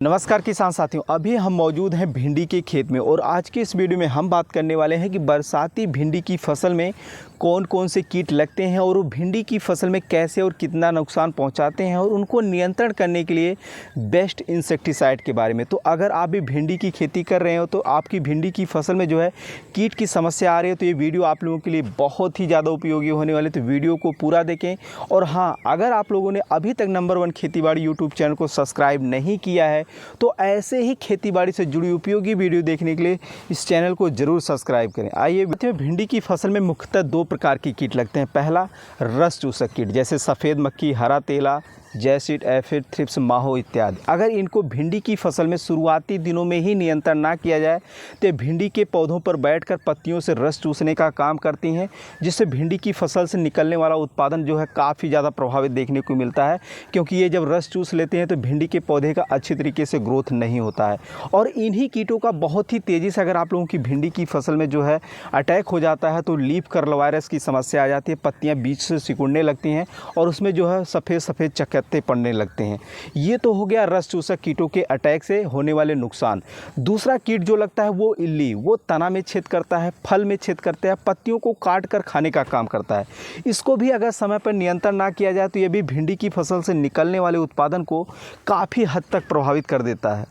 नमस्कार किसान साथियों, अभी हम मौजूद हैं भिंडी के खेत में और आज की इस वीडियो में हम बात करने वाले हैं कि बरसाती भिंडी की फसल में कौन कौन से कीट लगते हैं और वो भिंडी की फसल में कैसे और कितना नुकसान पहुंचाते हैं और उनको नियंत्रण करने के लिए बेस्ट इंसेक्टिसाइड के बारे में। तो अगर आप भी भिंडी की खेती कर रहे हो तो आपकी भिंडी की फसल में जो है कीट की समस्या आ रही है तो ये वीडियो आप लोगों के लिए बहुत ही ज़्यादा उपयोगी होने वाले, तो वीडियो को पूरा देखें। और हाँ, अगर आप लोगों ने अभी तक नंबर 1 खेतीबाड़ी यूट्यूब चैनल को सब्सक्राइब नहीं किया है तो ऐसे ही खेतीबाड़ी से जुड़ी उपयोगी वीडियो देखने के लिए इस चैनल को जरूर सब्सक्राइब करें। आइए, भिंडी की फसल में मुख्यतः 2 प्रकार के कीट लगते हैं। पहला रस चूसक कीट जैसे सफ़ेद मक्खी, हरा तेला, जैसिड, एफिड, थ्रिप्स, माहो इत्यादि। अगर इनको भिंडी की फसल में शुरुआती दिनों में ही नियंत्रण ना किया जाए तो भिंडी के पौधों पर बैठकर पत्तियों से रस चूसने का काम करती हैं, जिससे भिंडी की फसल से निकलने वाला उत्पादन जो है काफ़ी ज़्यादा प्रभावित देखने को मिलता है, क्योंकि ये जब रस चूस लेते हैं तो भिंडी के पौधे का अच्छी तरीके से ग्रोथ नहीं होता है। और इन्हीं कीटों का बहुत ही तेज़ी से अगर आप लोगों की भिंडी की फसल में जो है अटैक हो जाता है तो लीफ कर्ल वायरस की समस्या आ जाती है, पत्तियाँ बीच से सिकुड़ने लगती हैं और उसमें जो है सफ़ेद सफ़ेद चकत्ते पड़ने लगते हैं। ये तो हो गया रस चूसक कीटों के अटैक से होने वाले नुकसान। दूसरा कीट जो लगता है वो इल्ली, वो तना में छेद करता है, फल में छेद करता है, पत्तियों को काट कर खाने का काम करता है। इसको भी अगर समय पर नियंत्रण ना किया जाए तो ये भी भिंडी की फसल से निकलने वाले उत्पादन को काफ़ी हद तक प्रभावित कर देता है।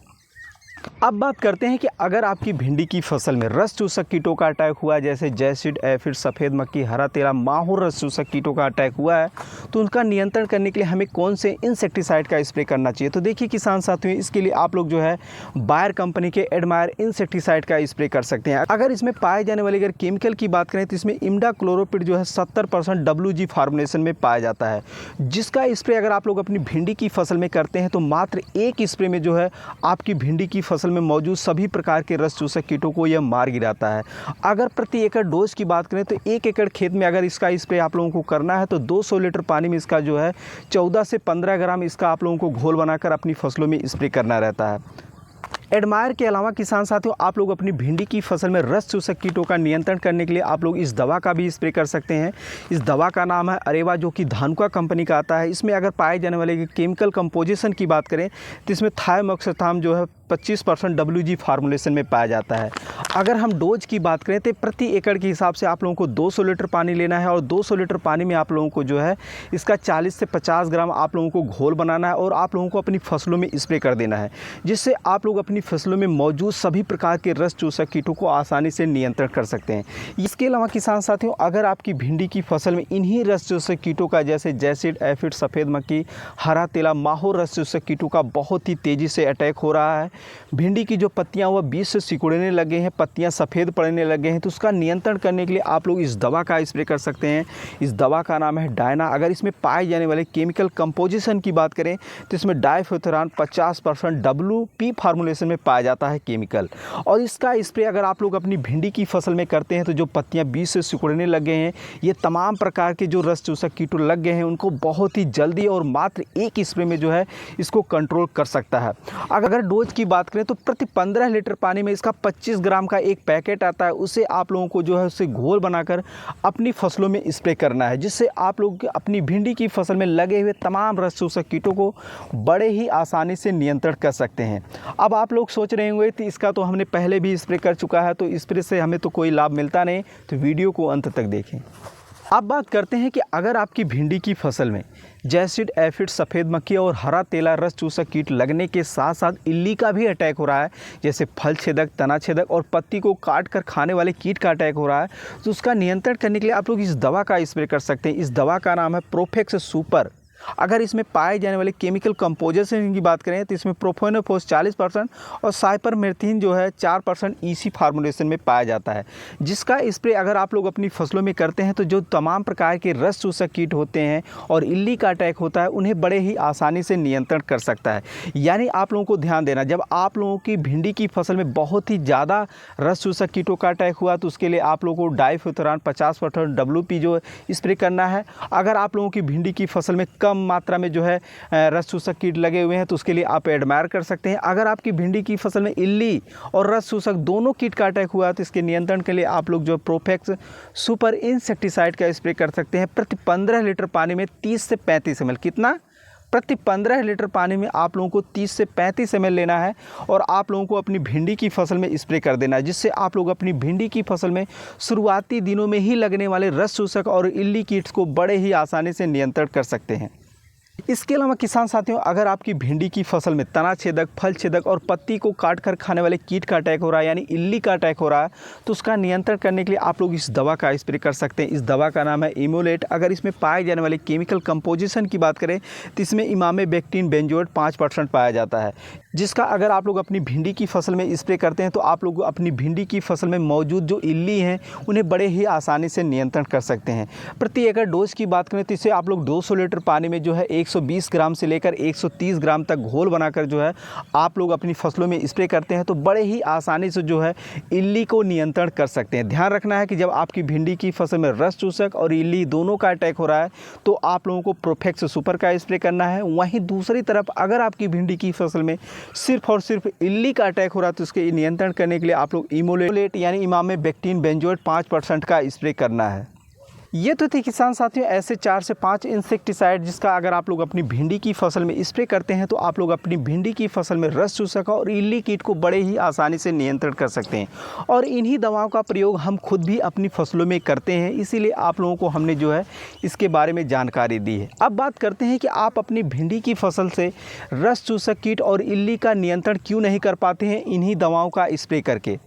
अब बात करते हैं कि अगर आपकी भिंडी की फसल में रस चूसक कीटों का अटैक हुआ है, जैसे जैसिड, एफिड, सफ़ेद मक्खी, हरा तेला, माहो रस चूसक कीटों का अटैक हुआ है, तो उनका नियंत्रण करने के लिए हमें कौन से इंसेक्टिसाइड का स्प्रे करना चाहिए। तो देखिए किसान साथियों, इसके लिए आप लोग जो है बायर कंपनी के एडमायर इंसेक्टिसाइड का स्प्रे कर सकते हैं। अगर इसमें पाए जाने वाले अगर केमिकल की बात करें तो इसमें इमिडाक्लोप्रिड जो है 70% WG फार्मुलेशन में पाया जाता है, जिसका स्प्रे अगर आप लोग अपनी भिंडी की फसल में करते हैं तो मात्र एक स्प्रे में जो है आपकी भिंडी की फसल में मौजूद सभी प्रकार के रस चूसक कीटों को यह मार गिराता है। अगर प्रति एकड़ डोज की बात करें तो 1 एकड़ खेत में अगर इसका स्प्रे आप लोगों को करना है तो 200 लीटर पानी में इसका जो है 14 से 15 ग्राम इसका आप लोगों को घोल बनाकर अपनी फसलों में स्प्रे करना रहता है। एडमायर के अलावा किसान साथियों, आप लोग अपनी भिंडी की फसल में रस चूसक कीटों का नियंत्रण करने के लिए आप लोग इस दवा का भी स्प्रे कर सकते हैं। इस दवा का नाम है अरेवा, जो कि धानुका कंपनी का आता है। इसमें अगर पाए जाने वाले केमिकल कंपोजिशन की बात करें तो इसमें थायोमेथाक्साम जो है 25% WG फार्मुलेशन में पाया जाता है। अगर हम डोज की बात करें तो प्रति एकड़ के हिसाब से आप लोगों को 200 लीटर पानी लेना है और 200 लीटर पानी में आप लोगों को जो है इसका 40 से 50 ग्राम आप लोगों को घोल बनाना है और आप लोगों को अपनी फसलों में स्प्रे कर देना है, जिससे आप लोग अपनी फसलों में मौजूद सभी प्रकार के रस चूसक कीटों को आसानी से नियंत्रण कर सकते हैं। इसके अलावा किसान साथियों, अगर आपकी भिंडी की फसल में इन्हीं रस चूसक कीटों का जैसे जैसिड, एफिड, सफ़ेद मक्खी, हरा तेला, माहो रस चूसक कीटों का बहुत ही तेज़ी से अटैक हो रहा है, भिंडी की जो पत्तियां वह बीच से सिकुड़ने लगे हैं, पत्तियां सफ़ेद पड़ने लगे हैं, तो उसका नियंत्रण करने के लिए आप लोग इस दवा का स्प्रे कर सकते हैं। इस दवा का नाम है डायना। अगर इसमें पाए जाने वाले केमिकल कंपोजिशन की बात करें तो इसमें डाइफ्यूथरान 50% WP फार्मुलेशन में पाया जाता है केमिकल, और इसका स्प्रे अगर आप लोग अपनी भिंडी की फसल में करते हैं तो जो पत्तियां बीच से सिकुड़ने लगे हैं, ये तमाम प्रकार के जो रस चूसक कीटों लग गए हैं, उनको बहुत ही जल्दी और मात्र एक स्प्रे में जो है इसको कंट्रोल कर सकता है। अगर डोज की बात करें तो प्रति 15 लीटर पानी में इसका 25 ग्राम का एक पैकेट आता है, उसे आप लोगों को जो है उससे घोल बनाकर अपनी फसलों में स्प्रे करना है, जिससे आप लोग अपनी भिंडी की फसल में लगे हुए तमाम रस चूसक कीटों को बड़े ही आसानी से नियंत्रण कर सकते हैं। अब आप लोग सोच रहे होंगे कि इसका तो हमने पहले भी स्प्रे कर चुका है, तो स्प्रे से हमें तो कोई लाभ मिलता नहीं, तो वीडियो को अंत तक देखें। अब बात करते हैं कि अगर आपकी भिंडी की फसल में जैसिड, एफिड, सफ़ेद मक्खी और हरा तेला रस चूसक कीट लगने के साथ साथ इल्ली का भी अटैक हो रहा है, जैसे फल छेदक, तना छेदक और पत्ती को काट कर खाने वाले कीट का अटैक हो रहा है, तो उसका नियंत्रण करने के लिए आप लोग इस दवा का स्प्रे कर सकते हैं। इस दवा का नाम है प्रोफेक्स सुपर। अगर इसमें पाए जाने वाले केमिकल कंपोजिशन की बात करें तो इसमें प्रोफेनोफोस 40% और साइपरमेथ्रिन जो है 4% EC फार्मुलेशन में पाया जाता है, जिसका स्प्रे अगर आप लोग अपनी फसलों में करते हैं तो जो तमाम प्रकार के रस चूसक कीट होते हैं और इल्ली का अटैक होता है, उन्हें बड़े ही आसानी से नियंत्रण कर सकता है। यानी आप लोगों को ध्यान देना, जब आप लोगों की भिंडी की फसल में बहुत ही ज़्यादा रस चूसक कीटों का अटैक हुआ तो उसके लिए आप लोगों को डाइफ्यूथरान 50% WP जो स्प्रे करना है। अगर आप लोगों की भिंडी की फसल में कम मात्रा में जो है रस चूसक कीट लगे हुए हैं तो उसके लिए आप एडमायर कर सकते हैं। अगर आपकी भिंडी की फसल में इल्ली और रस चूसक दोनों कीट का अटैक हुआ है तो इसके नियंत्रण के लिए आप लोग जो प्रोफेक्स सुपर इंसेक्टिसाइड का स्प्रे कर सकते हैं। प्रति 15 लीटर पानी में 30 से 35 ml, कितना प्रति 15 लीटर पानी में आप लोगों को 30 से 35 ml लेना है और आप लोगों को अपनी भिंडी की फसल में स्प्रे कर देना है, जिससे आप लोग अपनी भिंडी की फसल में शुरुआती दिनों में ही लगने वाले रस चूसक और इल्ली कीट्स को बड़े ही आसानी से नियंत्रण कर सकते हैं। इसके अलावा किसान साथियों, अगर आपकी भिंडी की फसल में तना छेदक, फल छेदक और पत्ती को काट कर खाने वाले कीट का अटैक हो रहा है यानी इल्ली का अटैक हो रहा है, तो उसका नियंत्रण करने के लिए आप लोग इस दवा का स्प्रे कर सकते हैं। इस दवा का नाम है इमोलेट। अगर इसमें पाए जाने वाले केमिकल कंपोजिशन की बात करें तो इसमें इमामेक्टिन बेंजोएट 5% पाया जाता है, जिसका अगर आप लोग अपनी भिंडी की फसल में स्प्रे करते हैं तो आप लोग अपनी भिंडी की फसल में मौजूद जो इल्ली हैं उन्हें बड़े ही आसानी से नियंत्रण कर सकते हैं। प्रति एकड़ डोज की बात करें तो इसे आप लोग 200 लीटर पानी में जो है 120 ग्राम से लेकर 130 ग्राम तक घोल बनाकर जो है आप लोग अपनी फसलों में स्प्रे करते हैं तो बड़े ही आसानी से जो है इल्ली को नियंत्रण कर सकते हैं। ध्यान रखना है कि जब आपकी भिंडी की फसल में रस चूसक और इल्ली दोनों का अटैक हो रहा है तो आप लोगों को प्रोफेक्स सुपर का स्प्रे करना है। वहीं दूसरी तरफ अगर आपकी भिंडी की फसल में सिर्फ और सिर्फ इल्ली का अटैक हो रहा है तो उसके नियंत्रण करने के लिए आप लोग इमोलेट यानी इमामेक्टिन बेंजोएट 5% का स्प्रे करना है। ये तो थी किसान साथियों ऐसे 4 से 5 इंसेक्टिसाइड जिसका अगर आप लोग अपनी भिंडी की फसल में स्प्रे करते हैं तो आप लोग अपनी भिंडी की फसल में रस चूसक और इल्ली कीट को बड़े ही आसानी से नियंत्रण कर सकते हैं। और इन्हीं दवाओं का प्रयोग हम खुद भी अपनी फसलों में करते हैं, इसीलिए आप लोगों को हमने जो है इसके बारे में जानकारी दी है। अब बात करते हैं कि आप अपनी भिंडी की फसल से रस चूसक कीट और इल्ली का नियंत्रण क्यों नहीं कर पाते हैं इन्हीं दवाओं का स्प्रे करके।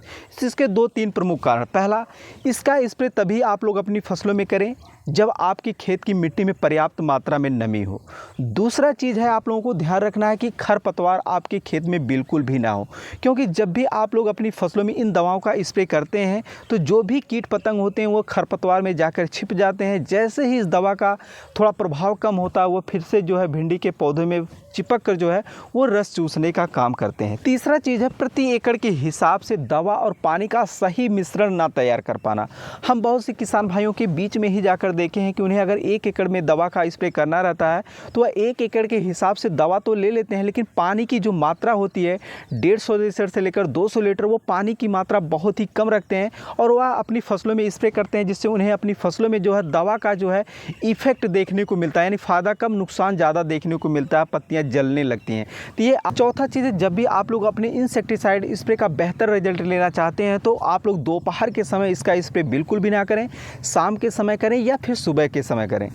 इसके 2-3 प्रमुख कारण। पहला, इसका स्प्रे तभी आप लोग अपनी फसलों में करें जब आपके खेत की मिट्टी में पर्याप्त मात्रा में नमी हो। दूसरा चीज़ है आप लोगों को ध्यान रखना है कि खरपतवार आपके खेत में बिल्कुल भी ना हो, क्योंकि जब भी आप लोग अपनी फसलों में इन दवाओं का स्प्रे करते हैं तो जो भी कीट पतंग होते हैं वो खरपतवार में जाकर छिप जाते हैं। जैसे ही इस दवा का थोड़ा प्रभाव कम होता है वो फिर से जो है भिंडी के पौधों में चिपक कर जो है वो रस चूसने का काम करते हैं। तीसरा चीज़ है प्रति एकड़ के हिसाब से दवा और पानी का सही मिश्रण ना तैयार कर पाना। हम बहुत से किसान भाइयों के बीच में ही जाकर देखे हैं कि उन्हें अगर 1 एकड़ में दवा का स्प्रे करना रहता है तो वह 1 एकड़ के हिसाब से दवा तो ले लेते हैं, लेकिन पानी की जो मात्रा होती है 150 लीटर से लेकर 200 लीटर वो पानी की मात्रा बहुत ही कम रखते हैं और वह अपनी फसलों में स्प्रे करते हैं, जिससे उन्हें अपनी फसलों में जो है दवा का जो है इफेक्ट देखने को मिलता है, यानी फ़ायदा कम नुकसान ज़्यादा देखने को मिलता है, पत्तियाँ जलने लगती हैं। तो ये चौथा चीज़ है, जब भी आप लोग अपने इंसेक्टिसाइड स्प्रे का बेहतर रिजल्ट लेना चाहते हैं तो आप लोग दोपहर के समय इसका स्प्रे बिल्कुल भी ना करें, शाम के समय करें या फिर सुबह के समय करें।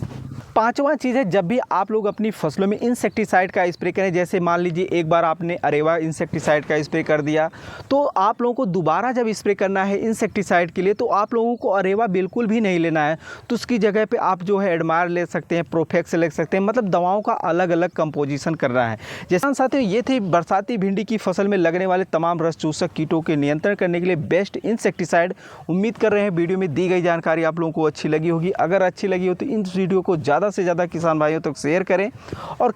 पांचवा चीज़ है, जब भी आप लोग अपनी फसलों में इंसेक्टिसाइड का स्प्रे करें, जैसे मान लीजिए एक बार आपने अरेवा इंसेक्टिसाइड का स्प्रे कर दिया तो आप लोगों को दोबारा जब स्प्रे करना है इंसेक्टिसाइड के लिए तो आप लोगों को अरेवा बिल्कुल भी नहीं लेना है, तो उसकी जगह पे आप जो है एडमायर ले सकते हैं, प्रोफेक्स ले सकते हैं, मतलब दवाओं का अलग अलग कंपोजिशन करना है। जैसा साथियों ये थे बरसाती भिंडी की फसल में लगने वाले तमाम रस चूसक कीटों के नियंत्रण करने के लिए बेस्ट इंसेक्टिसाइड। उम्मीद कर रहे हैं वीडियो में दी गई जानकारी आप लोगों को अच्छी लगी होगी। अगर अच्छी लगी हो तो इन वीडियो को ज़्यादा से ज़्यादा किसान भाइयों तक शेयर करें और